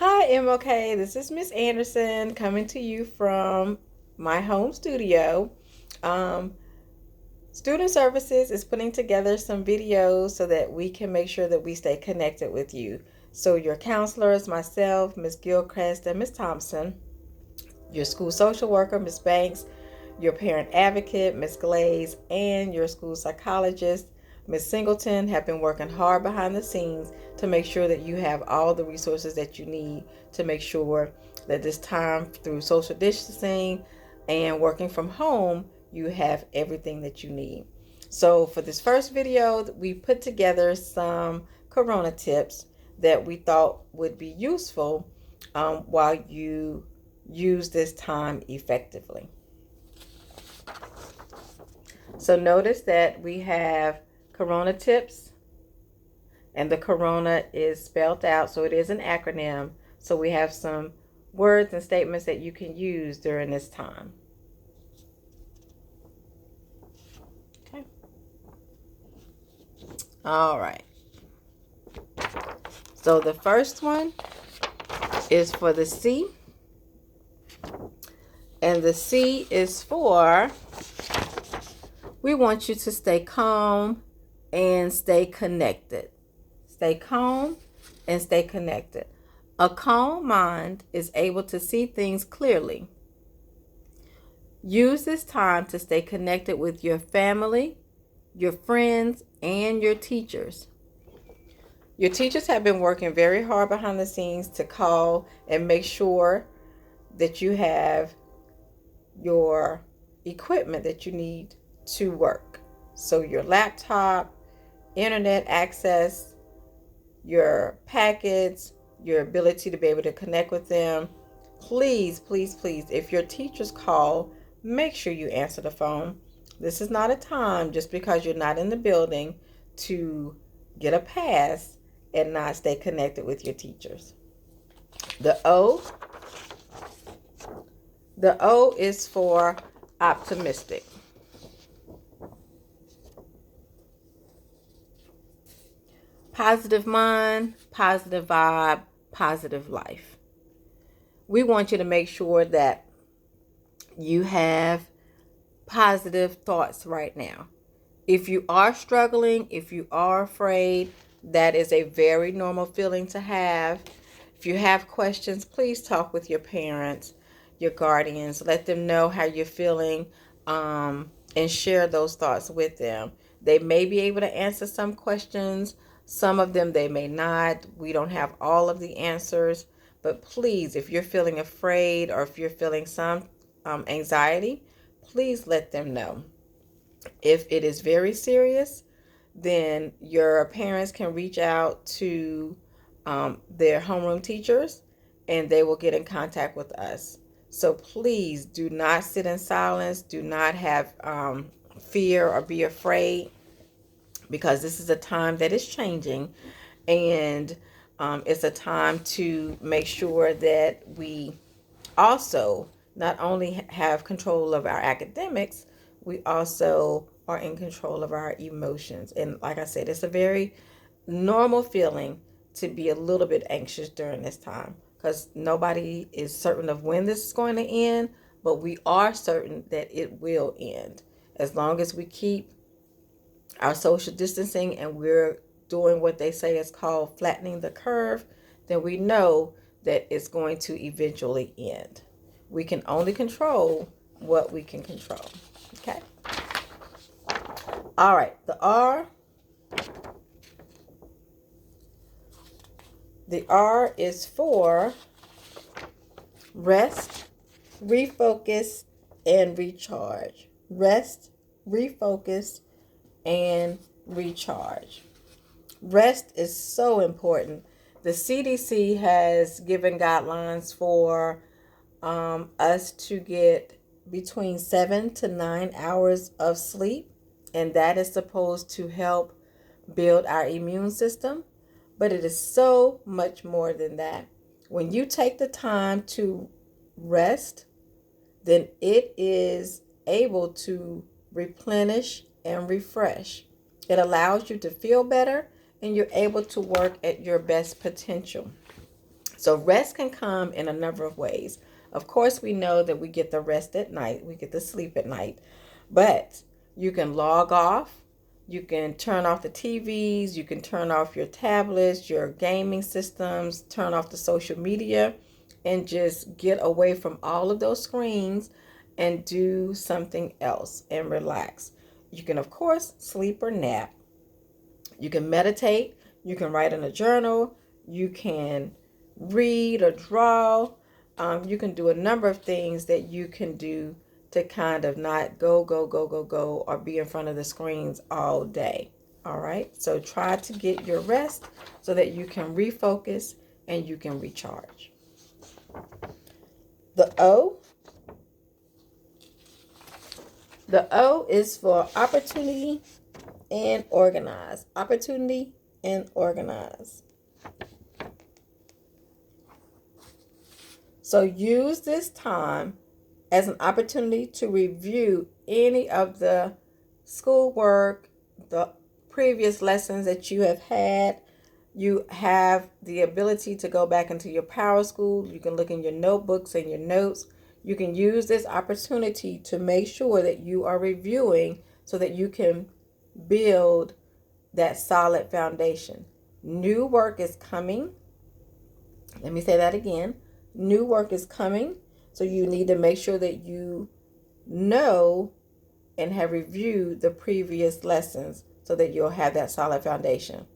Hi, MLK. This is Miss Anderson coming to you from my home studio. Um, Student Services is putting together some videos so that we can make sure that we stay connected with you. So your counselors, myself, Miss Gilchrist, and Miss Thompson, your school social worker, Miss Banks, your parent advocate, Miss Glaze, and your school psychologist, Miss Singleton, have been working hard behind the scenes to make sure that you have all the resources that you need to make sure that this time through social distancing and working from home, you have everything that you need. So for this first video, we put together some Corona tips that we thought would be useful while you use this time effectively. So notice that we have Corona tips, and the Corona is spelled out, so it is an acronym. So we have some words and statements that you can use during this time. Okay. All right. So the first one is for the C, and the C is for, we want you to stay calm and stay connected. Stay calm and stay connected. A calm mind is able to see things clearly. Use this time to stay connected with your family, your friends, and your teachers. Your teachers have been working very hard behind the scenes to call and make sure that you have your equipment that you need to work. So your laptop, internet access, your packets, your ability to be able to connect with them. Please, please, please, if your teachers call, make sure you answer the phone. This is not a time just because you're not in the building to get a pass and not stay connected with your teachers. The O is for optimistic. Positive mind, positive vibe, positive life. We want you to make sure that you have positive thoughts right now. If you are struggling, if you are afraid, that is a very normal feeling to have. If you have questions, please talk with your parents, your guardians. Let them know how you're feeling, and share those thoughts with them. They may be able to answer some questions. Some of them they may not. We don't have all of the answers. But please, if you're feeling afraid or if you're feeling some anxiety, please let them know. If it is very serious, then your parents can reach out to their homeroom teachers and they will get in contact with us. So please do not sit in silence. Do not have fear or be afraid, because this is a time that is changing, and it's a time to make sure that we also not only have control of our academics, we also are in control of our emotions. And like I said, it's a very normal feeling to be a little bit anxious during this time, because nobody is certain of when this is going to end, but we are certain that it will end. As long as we keep our social distancing and we're doing what they say is called flattening the curve, then we know that it's going to eventually end. We can only control what we can control. Okay? All right. The R. The R is for rest, refocus, and recharge. Rest, refocus, and recharge. Rest is so important. The CDC has given guidelines for us to get between 7 to 9 hours of sleep, and that is supposed to help build our immune system. But it is so much more than that. When you take the time to rest, then it is able to replenish and refresh. It allows you to feel better and you're able to work at your best potential. So rest can come in a number of ways. Of course, we know that we get the rest at night, we get the sleep at night, but you can log off, you can turn off the TVs, you can turn off your tablets, your gaming systems, turn off the social media, and just get away from all of those screens and do something else and relax. You can, of course, sleep or nap. You can meditate, you can write in a journal, you can read or draw. You can do a number of things that you can do to kind of not go, or be in front of the screens all day. All right, so try to get your rest so that you can refocus and you can recharge. The O. The O is for opportunity and organize. Opportunity and organize. So use this time as an opportunity to review any of the schoolwork, the previous lessons that you have had. You have the ability to go back into your Power School. You can look in your notebooks and your notes. You can use this opportunity to make sure that you are reviewing so that you can build that solid foundation. New work is coming. Let me say that again. New work is coming. So you need to make sure that you know and have reviewed the previous lessons so that you'll have that solid foundation.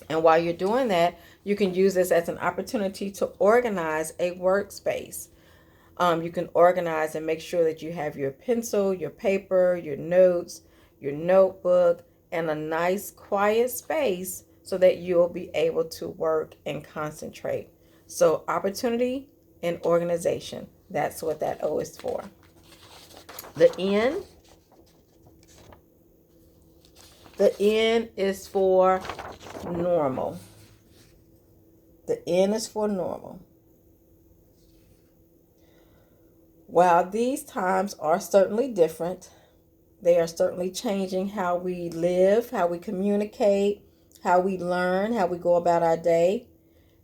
And while you're doing that, you can use this as an opportunity to organize a workspace. You can organize and make sure that you have your pencil, your paper, your notes, your notebook, and a nice quiet space so that you'll be able to work and concentrate. So opportunity and organization. That's what that O is for. The N. The N is for normal. The N is for normal. While these times are certainly different, they are certainly changing how we live, how we communicate, how we learn, how we go about our day.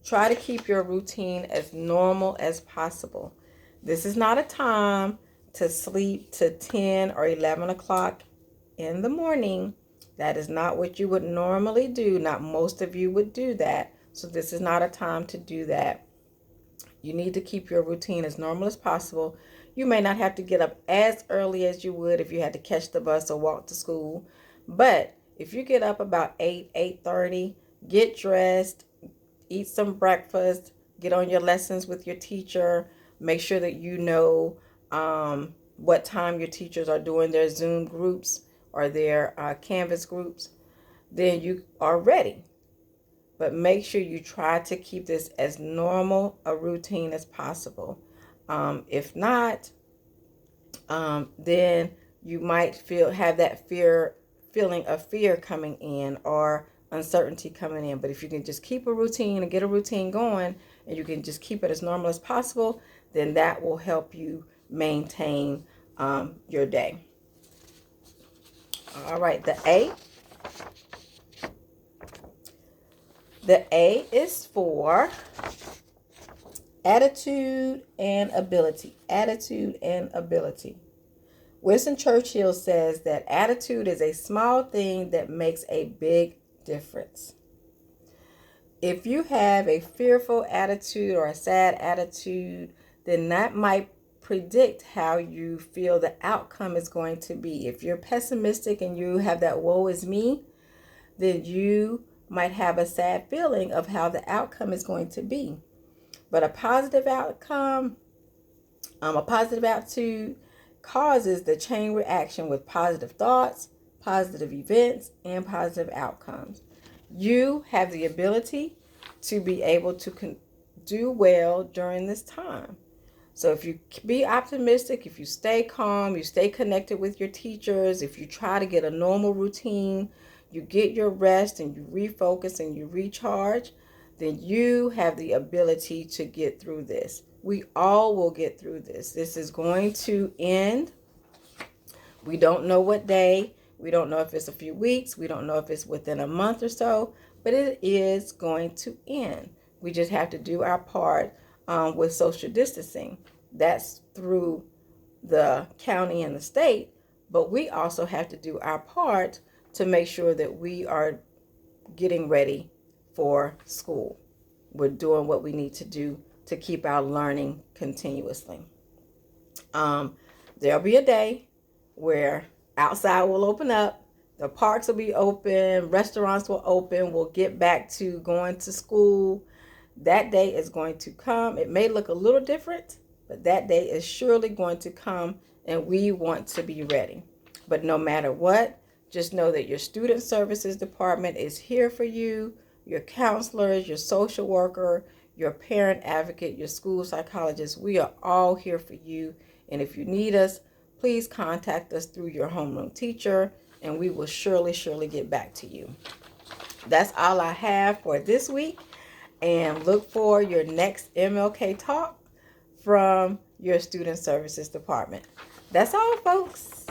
Try to keep your routine as normal as possible. This is not a time to sleep to 10 or 11 o'clock in the morning. That is not what you would normally do. Not most of you would do that. So this is not a time to do that. You need to keep your routine as normal as possible. You may not have to get up as early as you would if you had to catch the bus or walk to school. But if you get up about 8:30, get dressed, eat some breakfast, get on your lessons with your teacher, make sure that you know what time your teachers are doing their Zoom groups or their Canvas groups, then you are ready. But make sure you try to keep this as normal a routine as possible. If not, then you might have that feeling of fear coming in or uncertainty coming in. But if you can just keep a routine and get a routine going, and you can just keep it as normal as possible, then that will help you maintain your day. All right, the A. The A is for attitude and ability. Attitude and ability. Winston Churchill says that attitude is a small thing that makes a big difference. If you have a fearful attitude or a sad attitude, then that might predict how you feel the outcome is going to be. If you're pessimistic and you have that woe is me, then you might have a sad feeling of how the outcome is going to be. But a positive outcome, a positive attitude causes the chain reaction with positive thoughts, positive events, and positive outcomes. You have the ability to be able to do well during this time. So if you be optimistic, if you stay calm, you stay connected with your teachers, if you try to get a normal routine, you get your rest and you refocus and you recharge, then you have the ability to get through this. We all will get through this. This is going to end. We don't know what day. We don't know if it's a few weeks. We don't know if it's within a month or so, but it is going to end. We just have to do our part with social distancing. That's through the county and the state, but we also have to do our part to make sure that we are getting ready for school. We're doing what we need to do to keep our learning continuously. There'll be a day where outside will open up, the parks will be open, restaurants will open, we'll get back to going to school. That day is going to come. It may look a little different, but that day is surely going to come, and we want to be ready. But no matter what, just know that your student services department is here for you, your counselors, your social worker, your parent advocate, your school psychologist. We are all here for you. And if you need us, please contact us through your homeroom teacher, and we will surely get back to you. That's all I have for this week. And look for your next MLK talk from your student services department. That's all, folks.